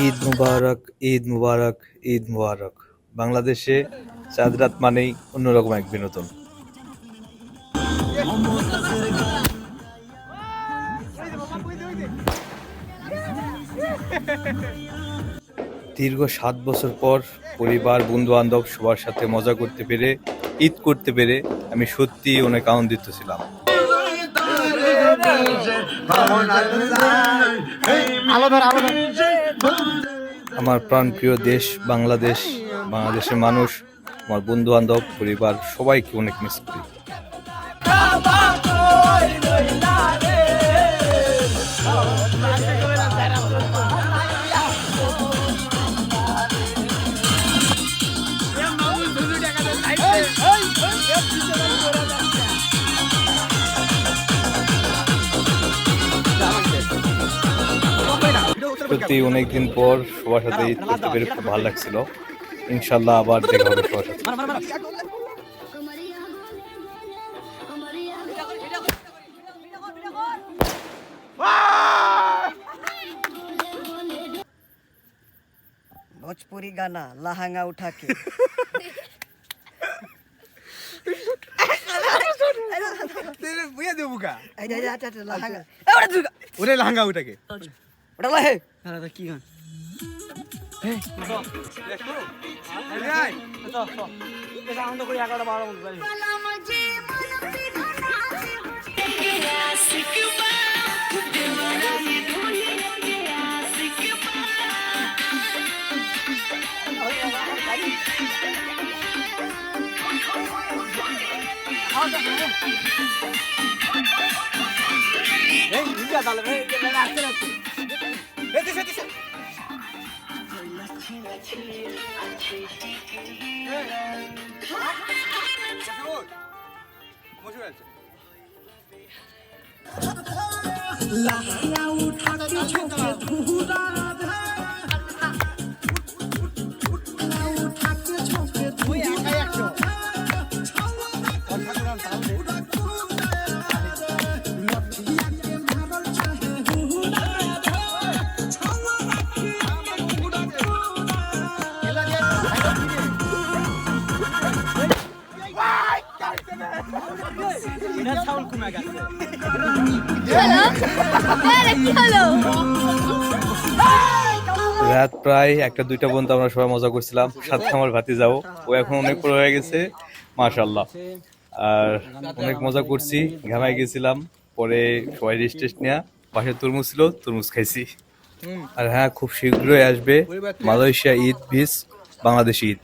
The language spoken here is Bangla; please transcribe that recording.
ঈদ মুবারক, ঈদ মুবারক, ঈদ মুবারক। বাংলাদেশে চাঁদ রাত মানেই অন্যরকম এক বিনোদন। দীর্ঘ 7 বছর পর পরিবার, বন্ধু বান্ধব সবার সাথে মজা করতে পেরে, ঈদ করতে পেরে আমি সত্যি অনেক আনন্দিত ছিলাম। আমার প্রাণপ্রিয় দেশ বাংলাদেশ, বাংলাদেশের মানুষ, আমার বন্ধু বান্ধব, পরিবার সবাইকে অনেক মিস করি। সত্যি অনেকদিন পর সবার সাথে ঈদ করতে পেরে খুব ভালো লাগছিল। ইনশাল্লাহ আবার দেখা হবে সবার সাথে। भोजपुरी गाना लहंगा उठा के বুয়া দেবো কা लहंगा ওরে লাহাঙ্গা উঠাকে उठा ला है अरे की गान রাত প্রায় 1-2টা পর্যন্ত আমরা সবাই মজা করছিলাম। সাথে আমার ভাতিজাও, ও এখন অনেক বড় হয়ে গেছে মাশাআল্লাহ। আর অনেক মজা করছি, ঘামাই গেছিলাম। পরে সবাই রেস্ট টেস্ট নেওয়া, পাশে তরমুজ ছিল, তরমুজ খাইছি। আর হ্যাঁ, খুব শীঘ্রই আসবে মালয়েশিয়া ঈদ ভিস বাংলাদেশি ঈদ।